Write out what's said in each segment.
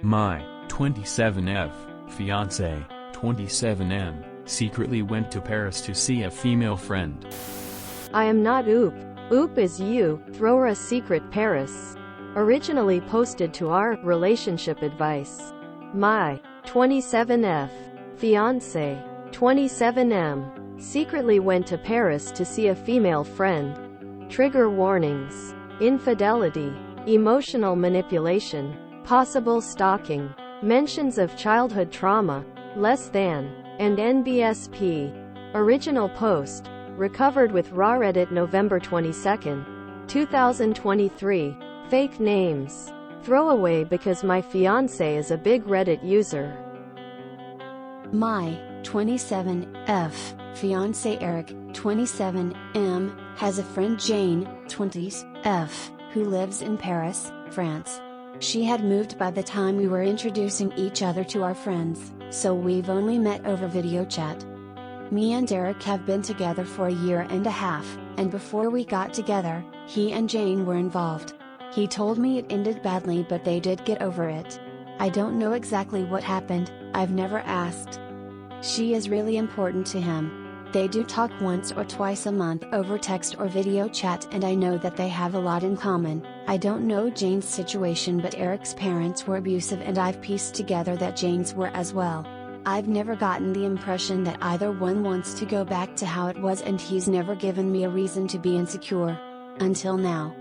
My 27F fiance, 27M, secretly went to Paris to see a female friend. I am not Oop. Oop is you, throw her a secret Paris. Originally posted to our relationship advice. My 27F fiance, 27M, secretly went to Paris to see a female friend. Trigger warnings: infidelity, emotional manipulation, possible stalking, mentions of childhood trauma, less than, and NBSP. Original post, recovered with raw Reddit November 22, 2023. Fake names. Throwaway because my fiance is a big Reddit user. My 27F fiance Eric, 27M, has a friend Jane, 20s, F, who lives in Paris, France. She had moved by the time we were introducing each other to our friends, so we've only met over video chat. Me and Eric have been together for a year and a half, and before we got together, he and Jane were involved. He told me it ended badly, but they did get over it. I don't know exactly what happened, I've never asked. She is really important to him. They do talk once or twice a month over text or video chat, and I know that they have a lot in common. I don't know Jane's situation, but Eric's parents were abusive and I've pieced together that Jane's were as well. I've never gotten the impression that either one wants to go back to how it was, and he's never given me a reason to be insecure. Until now.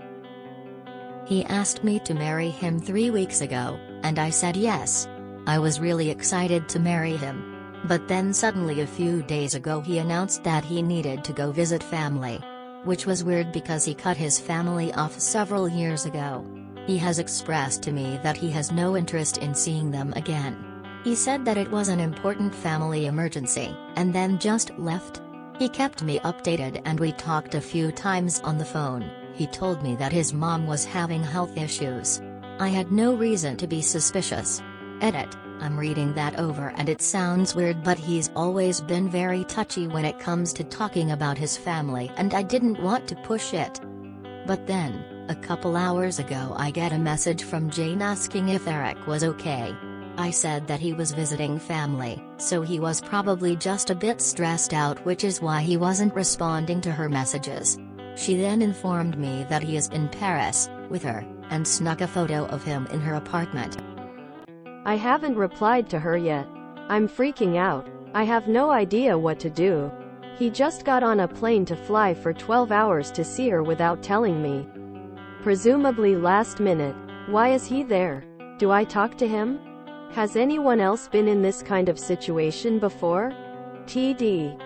He asked me to marry him 3 weeks ago, and I said yes. I was really excited to marry him. But then suddenly a few days ago he announced that he needed to go visit family. Which was weird because he cut his family off several years ago. He has expressed to me that he has no interest in seeing them again. He said that it was an important family emergency, and then just left. He kept me updated and we talked a few times on the phone. He told me that his mom was having health issues. I had no reason to be suspicious. Edit. I'm reading that over and it sounds weird, but he's always been very touchy when it comes to talking about his family, and I didn't want to push it. But then, a couple hours ago I get a message from Jane asking if Eric was okay. I said that he was visiting family, so he was probably just a bit stressed out, which is why he wasn't responding to her messages. She then informed me that he is in Paris, with her, and snuck a photo of him in her apartment. I haven't replied to her yet. I'm freaking out. I have no idea what to do. He just got on a plane to fly for 12 hours to see her without telling me. Presumably last minute. Why is he there? Do I talk to him? Has anyone else been in this kind of situation before? TD.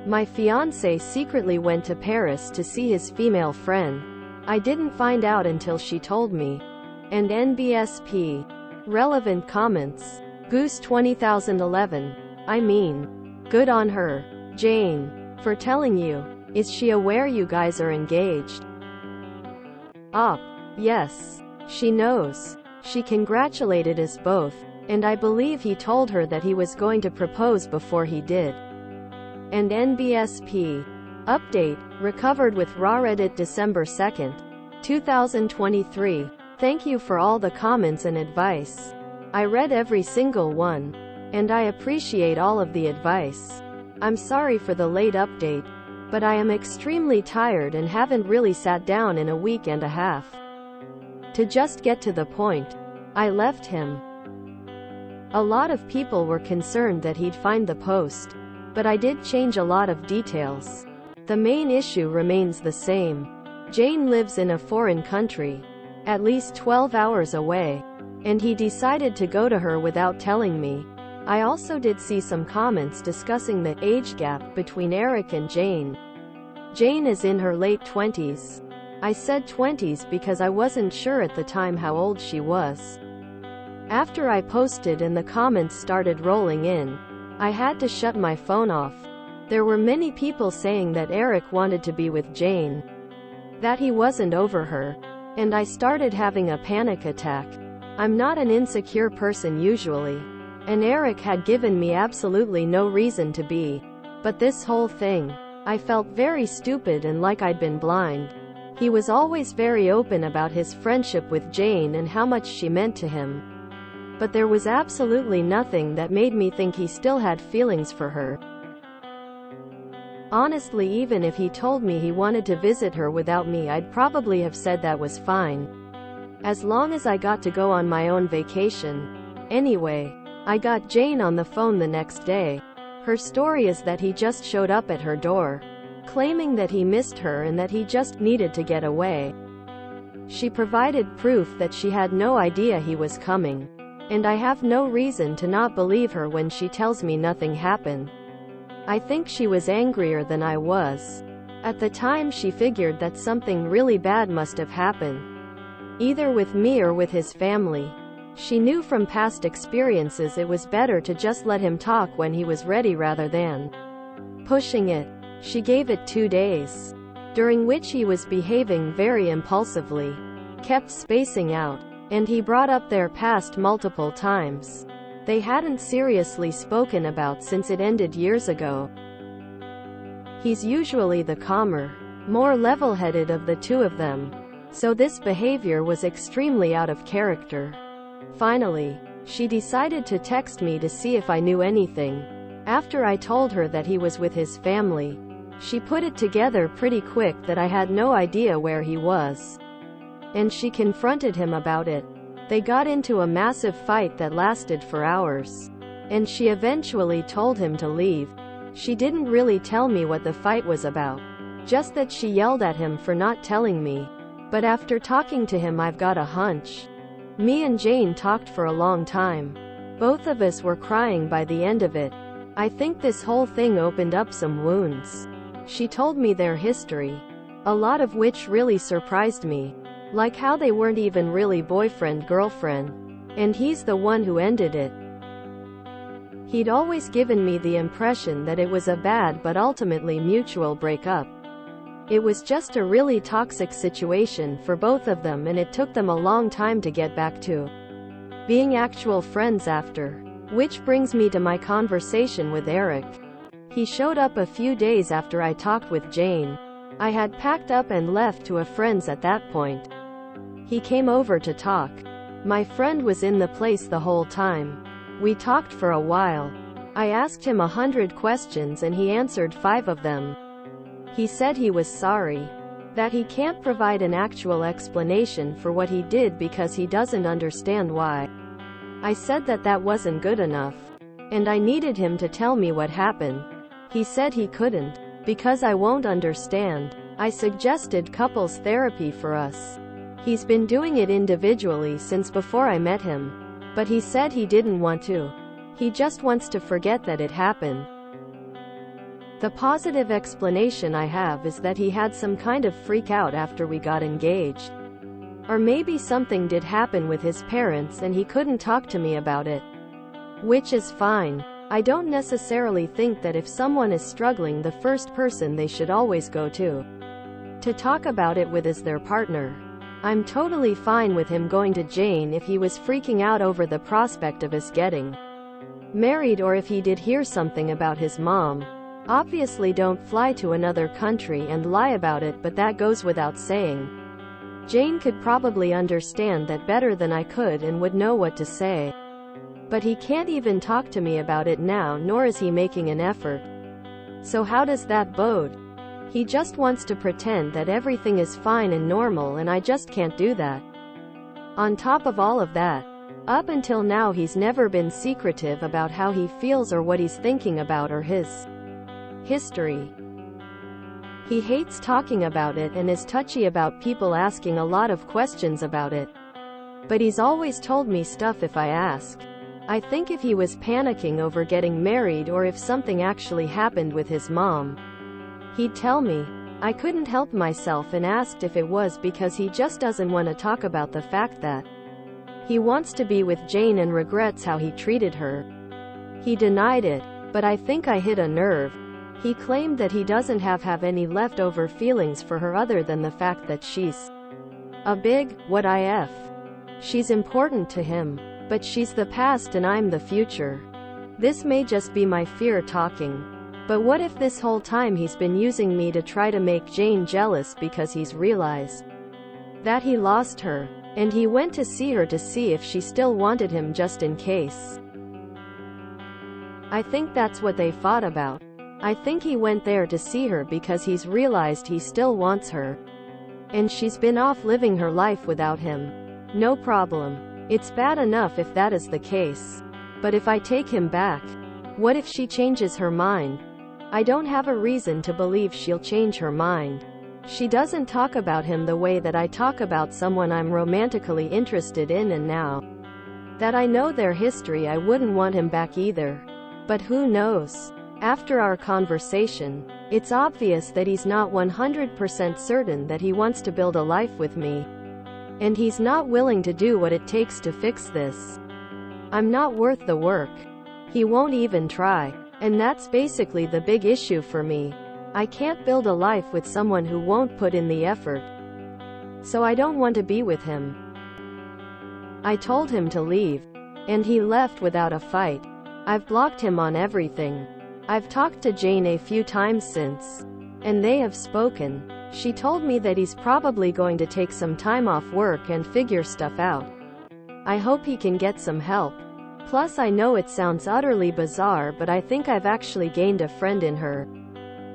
My fiance secretly went to Paris to see his female friend. I didn't find out until she told me. And NBSP. Relevant comments. Goose 2011. I mean, good on her, Jane, for telling you. Is she aware you guys are engaged? Yes. She knows. She congratulated us both, and I believe he told her that he was going to propose before he did. And NBSP. Update, recovered with raw Reddit December 2, 2023. Thank you for all the comments and advice. I read every single one. And I appreciate all of the advice. I'm sorry for the late update, but I am extremely tired and haven't really sat down in a week and a half. To just get to the point, I left him. A lot of people were concerned that he'd find the post, but I did change a lot of details. The main issue remains the same. Jane lives in a foreign country, at least 12 hours away, and he decided to go to her without telling me. I also did see some comments discussing the age gap between Eric and Jane. Jane is in her late 20s. I said 20s because I wasn't sure at the time how old she was. After I posted and the comments started rolling in, I had to shut my phone off. There were many people saying that Eric wanted to be with Jane, that he wasn't over her, and I started having a panic attack. I'm not an insecure person usually, and Eric had given me absolutely no reason to be. But this whole thing, I felt very stupid and like I'd been blind. He was always very open about his friendship with Jane and how much she meant to him. but there was absolutely nothing that made me think he still had feelings for her. Honestly, even if he told me he wanted to visit her without me, I'd probably have said that was fine, as long as I got to go on my own vacation. Anyway, I got Jane on the phone the next day. Her story is that he just showed up at her door, claiming that he missed her and that he just needed to get away. She provided proof that she had no idea he was coming, and I have no reason to not believe her when she tells me nothing happened. I think she was angrier than I was. At the time, she figured that something really bad must have happened, either with me or with his family. She knew from past experiences it was better to just let him talk when he was ready rather than pushing it. She gave it 2 days, during which he was behaving very impulsively, kept spacing out, and he brought up their past multiple times. They hadn't seriously spoken about since it ended years ago. He's usually the calmer, more level-headed of the two of them, so this behavior was extremely out of character. Finally, she decided to text me to see if I knew anything. After I told her that he was with his family, she put it together pretty quick that I had no idea where he was, and she confronted him about it. They got into a massive fight that lasted for hours, and she eventually told him to leave. She didn't really tell me what the fight was about, just that she yelled at him for not telling me. But after talking to him, I've got a hunch. Me and Jane talked for a long time. Both of us were crying by the end of it. I think this whole thing opened up some wounds. She told me their history, a lot of which really surprised me, like how they weren't even really boyfriend-girlfriend, and he's the one who ended it. He'd always given me the impression that it was a bad but ultimately mutual breakup. It was just a really toxic situation for both of them, and it took them a long time to get back to being actual friends after. Which brings me to my conversation with Eric. He showed up a few days after I talked with Jane. I had packed up and left to a friend's at that point. He came over to talk. My friend was in the place the whole time. We talked for a while. I asked him 100 questions and he answered 5 of them. He said he was sorry, that he can't provide an actual explanation for what he did because he doesn't understand why. I said that that wasn't good enough, and I needed him to tell me what happened. He said he couldn't, because I won't understand. I suggested couples therapy for us. He's been doing it individually since before I met him, but he said he didn't want to. He just wants to forget that it happened. The positive explanation I have is that he had some kind of freak out after we got engaged. Or maybe something did happen with his parents and he couldn't talk to me about it. Which is fine. I don't necessarily think that if someone is struggling, the first person they should always go to talk about it with is their partner. I'm totally fine with him going to Jane if he was freaking out over the prospect of us getting married, or if he did hear something about his mom. Obviously don't fly to another country and lie about it, but that goes without saying. Jane could probably understand that better than I could and would know what to say. But he can't even talk to me about it now, nor is he making an effort. So how does that bode? He just wants to pretend that everything is fine and normal, and I just can't do that. On top of all of that, up until now he's never been secretive about how he feels or what he's thinking about or his history. He hates talking about it and is touchy about people asking a lot of questions about it. But he's always told me stuff if I ask. I think if he was panicking over getting married, or if something actually happened with his mom, he'd tell me. I couldn't help myself and asked if it was because he just doesn't want to talk about the fact that he wants to be with Jane and regrets how he treated her. He denied it, but I think I hit a nerve. He claimed that he doesn't have any leftover feelings for her other than the fact that she's a big, what if. She's important to him, but she's the past and I'm the future. This may just be my fear talking. But what if this whole time he's been using me to try to make Jane jealous because he's realized that he lost her? And he went to see her to see if she still wanted him just in case. I think that's what they fought about. I think he went there to see her because he's realized he still wants her. And she's been off living her life without him. No problem. It's bad enough if that is the case. But if I take him back, what if she changes her mind? I don't have a reason to believe she'll change her mind. She doesn't talk about him the way that I talk about someone I'm romantically interested in, and now that I know their history, I wouldn't want him back either. But who knows? After our conversation, it's obvious that he's not 100% certain that he wants to build a life with me. And he's not willing to do what it takes to fix this. I'm not worth the work. He won't even try. And that's basically the big issue for me. I can't build a life with someone who won't put in the effort. So I don't want to be with him. I told him to leave. And he left without a fight. I've blocked him on everything. I've talked to Jane a few times since. And they have spoken. She told me that he's probably going to take some time off work and figure stuff out. I hope he can get some help. Plus, I know it sounds utterly bizarre, but I think I've actually gained a friend in her.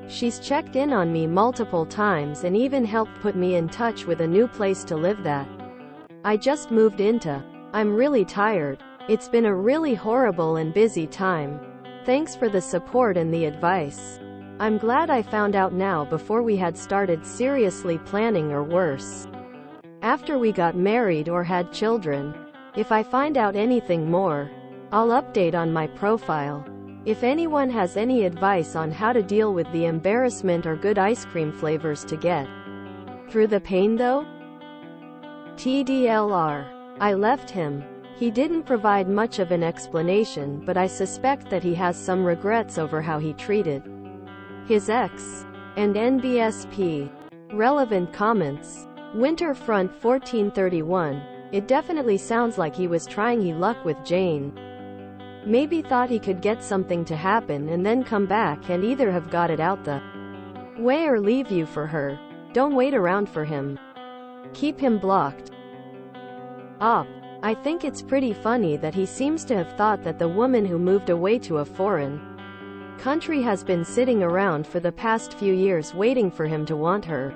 She's checked in on me multiple times and even helped put me in touch with a new place to live that I just moved into. I'm really tired. It's been a really horrible and busy time. Thanks for the support and the advice. I'm glad I found out now before we had started seriously planning, or worse, after we got married or had children. If I find out anything more, I'll update on my profile. If anyone has any advice on how to deal with the embarrassment or good ice cream flavors to get through the pain though? TDLR. I left him. He didn't provide much of an explanation, but I suspect that he has some regrets over how he treated his ex. And NBSP. Relevant comments. Winterfront 1431. It definitely sounds like he was trying he luck with Jane. Maybe thought he could get something to happen and then come back and either have got it out the way or leave you for her. Don't wait around for him. Keep him blocked. I think it's pretty funny that he seems to have thought that the woman who moved away to a foreign country has been sitting around for the past few years waiting for him to want her.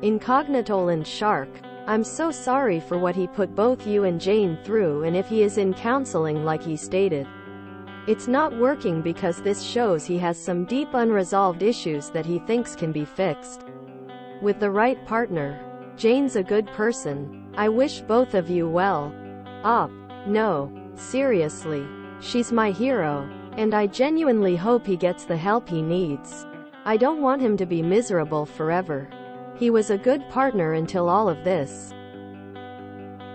Incognito and Shark. I'm so sorry for what he put both you and Jane through, and if he is in counseling like he stated, it's not working because this shows he has some deep unresolved issues that he thinks can be fixed with the right partner. Jane's a good person. I wish both of you well. No, seriously. She's my hero. And I genuinely hope he gets the help he needs. I don't want him to be miserable forever. He was a good partner until all of this.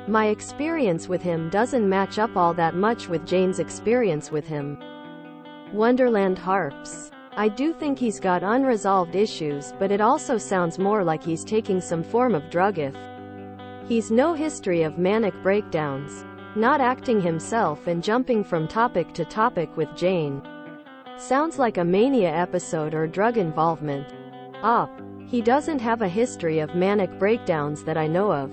My experience with him doesn't match up all that much with Jane's experience with him. Wonderland Harps. I do think he's got unresolved issues, but it also sounds more like he's taking some form of drug. If he's no history of manic breakdowns, not acting himself and jumping from topic to topic with Jane. Sounds like a mania episode or drug involvement. He doesn't have a history of manic breakdowns that I know of.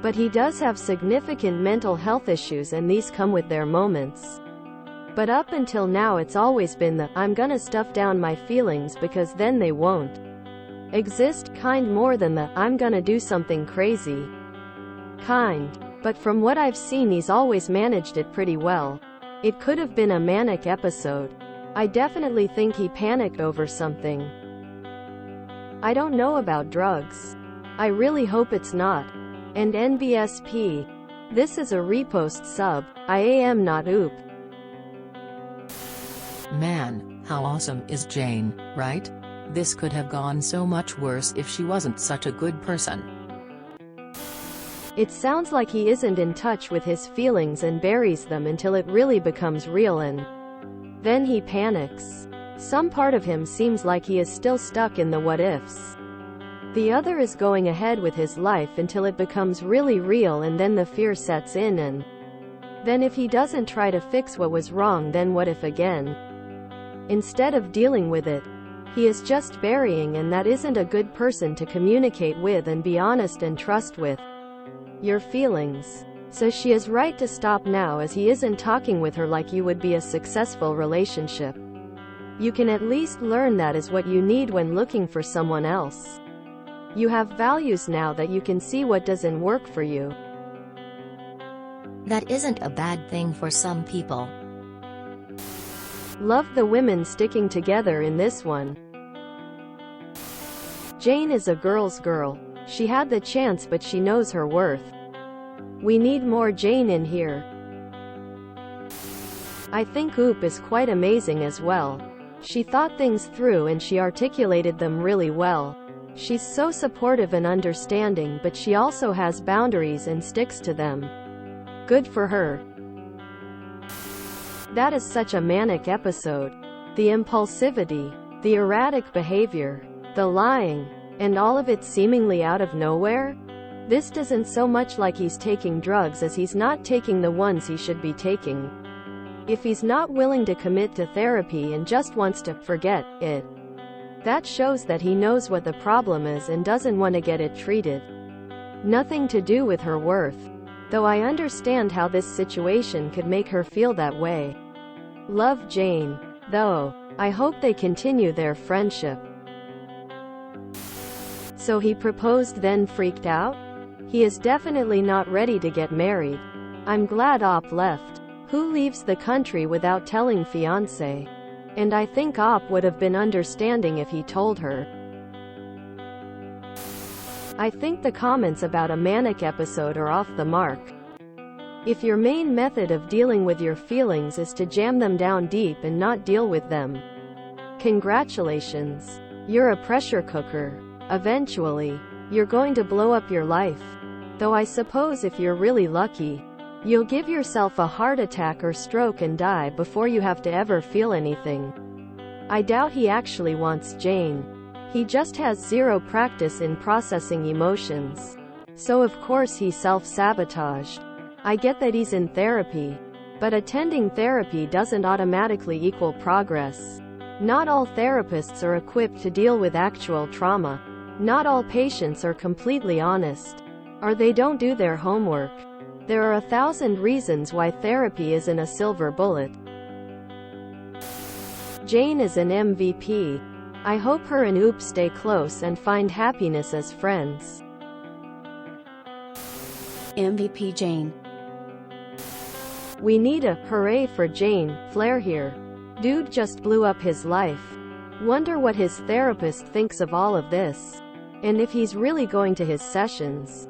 But he does have significant mental health issues, and these come with their moments. But up until now it's always been the, I'm gonna stuff down my feelings because then they won't exist kind, more than the, I'm gonna do something crazy kind. But from what I've seen, he's always managed it pretty well. It could have been a manic episode. I definitely think he panicked over something. I don't know about drugs. I really hope it's not. And NBSP. This is a repost sub. I am not oop. Man, how awesome is Jane, right? This could have gone so much worse if she wasn't such a good person. It sounds like he isn't in touch with his feelings and buries them until it really becomes real, and then he panics. Some part of him seems like he is still stuck in the what-ifs. The other is going ahead with his life until it becomes really real, and then the fear sets in, and then if he doesn't try to fix what was wrong, then what if again? Instead of dealing with it, he is just burying, and that isn't a good person to communicate with and be honest and trust with. your feelings. So she is right to stop now, as he isn't talking with her like you would be a successful relationship. You can at least learn that is what you need when looking for someone else. You have values now that you can see what doesn't work for you. That isn't a bad thing for some people. Love the women sticking together in this one. Jane is a girl's girl. She had the chance, but she knows her worth. We need more Jane in here. I think Oop is quite amazing as well. She thought things through and she articulated them really well. She's so supportive and understanding, but she also has boundaries and sticks to them. Good for her. That is such a manic episode. The impulsivity, the erratic behavior, the lying, and all of it seemingly out of nowhere. This doesn't so much like he's taking drugs as he's not taking the ones he should be taking. If he's not willing to commit to therapy and just wants to forget it, that shows that he knows what the problem is and doesn't want to get it treated. Nothing to do with her worth. Though I understand how this situation could make her feel that way. Love Jane, though. I hope they continue their friendship. So he proposed, then freaked out? He is definitely not ready to get married. I'm glad Op left. Who leaves the country without telling fiance? And I think Op would have been understanding if he told her. I think the comments about a manic episode are off the mark. If your main method of dealing with your feelings is to jam them down deep and not deal with them, congratulations. You're a pressure cooker. Eventually, you're going to blow up your life. Though I suppose if you're really lucky, you'll give yourself a heart attack or stroke and die before you have to ever feel anything. I doubt he actually wants Jane. He just has zero practice in processing emotions. So of course he self-sabotaged. I get that he's in therapy, but attending therapy doesn't automatically equal progress. Not all therapists are equipped to deal with actual trauma. Not all patients are completely honest, or they don't do their homework. There are 1,000 reasons why therapy isn't a silver bullet. Jane is an MVP. I hope her and Oop stay close and find happiness as friends. MVP Jane. We need a hooray for Jane flair here. Dude just blew up his life. Wonder what his therapist thinks of all of this. And if he's really going to his sessions.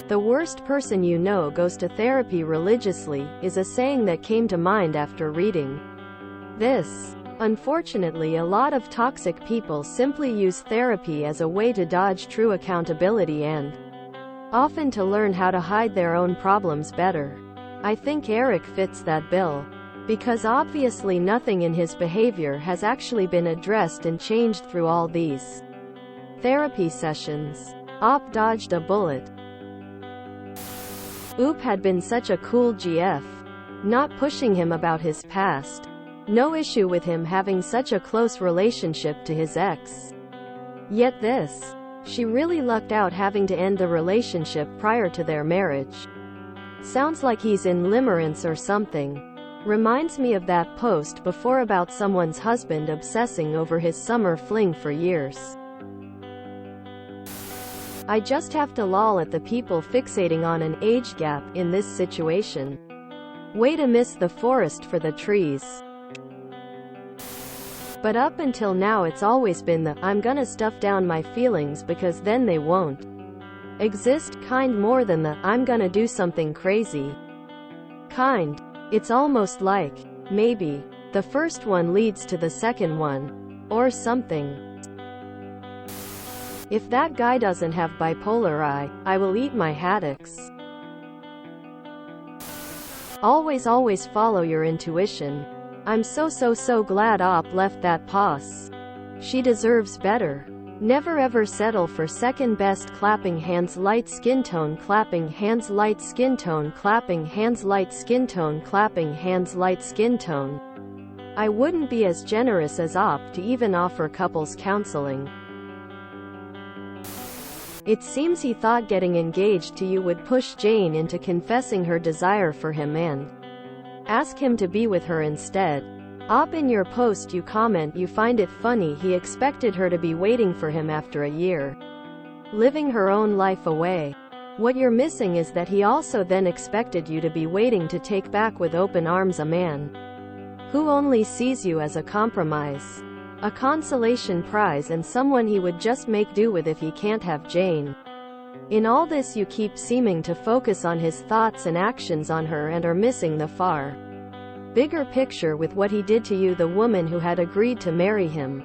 The worst person you know goes to therapy religiously, is a saying that came to mind after reading this. Unfortunately, a lot of toxic people simply use therapy as a way to dodge true accountability and often to learn how to hide their own problems better. I think Eric fits that bill. Because obviously nothing in his behavior has actually been addressed and changed through all these therapy sessions. Op dodged a bullet. Oop had been such a cool GF. Not pushing him about his past. No issue with him having such a close relationship to his ex. Yet this. She really lucked out having to end the relationship prior to their marriage. Sounds like he's in limerence or something. Reminds me of that post before about someone's husband obsessing over his summer fling for years. I just have to lol at the people fixating on an age gap in this situation. Way to miss the forest for the trees. But up until now it's always been the I'm gonna stuff down my feelings because then they won't exist kind more than the I'm gonna do something crazy kind. It's almost like, maybe, the first one leads to the second one. Or something. If that guy doesn't have bipolar I will eat my haddocks. Always follow your intuition. I'm so glad Op left that pos. She deserves better. Never ever settle for second best. Clapping hands, light skin tone, clapping hands, light skin tone, clapping hands, light skin tone, clapping hands, light skin tone. I wouldn't be as generous as Op to even offer couples counseling. It seems he thought getting engaged to you would push Jane into confessing her desire for him and ask him to be with her instead. In your post you comment you find it funny he expected her to be waiting for him after a year, living her own life away. What you're missing is that he also then expected you to be waiting to take back with open arms a man who only sees you as a compromise, a consolation prize, and someone he would just make do with if he can't have Jane. In all this you keep seeming to focus on his thoughts and actions on her and are missing the far bigger picture with what he did to you, the woman who had agreed to marry him.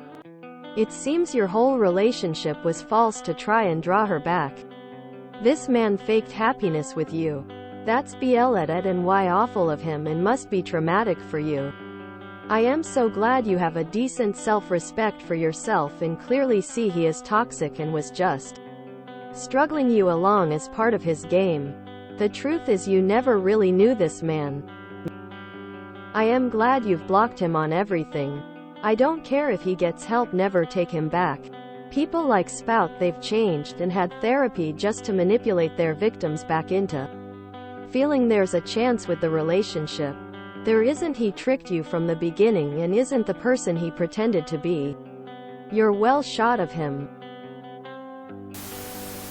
It seems your whole relationship was false to try and draw her back. This man faked happiness with you. That's BLED and why awful of him and must be traumatic for you. I am so glad you have a decent self-respect for yourself and clearly see he is toxic and was just struggling you along as part of his game. The truth is you never really knew this man. I am glad you've blocked him on everything. I don't care if he gets help, never take him back. People like Spout, they've changed and had therapy just to manipulate their victims back into feeling there's a chance with the relationship. There isn't. He tricked you from the beginning and isn't the person he pretended to be. You're well shot of him.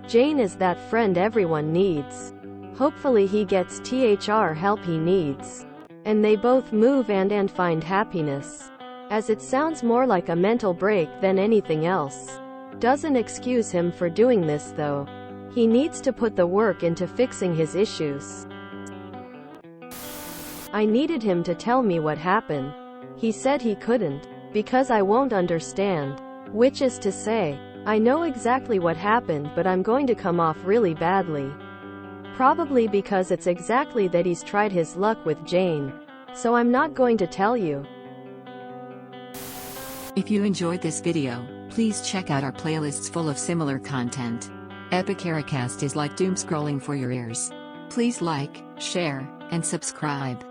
Jane is that friend everyone needs. Hopefully he gets THR help he needs. And they both move and find happiness. As it sounds more like a mental break than anything else. Doesn't excuse him for doing this though. He needs to put the work into fixing his issues. I needed him to tell me what happened. He said he couldn't, because I won't understand. Which is to say, I know exactly what happened, but I'm going to come off really badly. Probably because it's exactly that he's tried his luck with Jane. So I'm not going to tell you. If you enjoyed this video, please check out our playlists full of similar content. Epic Ericast is like doom scrolling for your ears. Please like, share, and subscribe.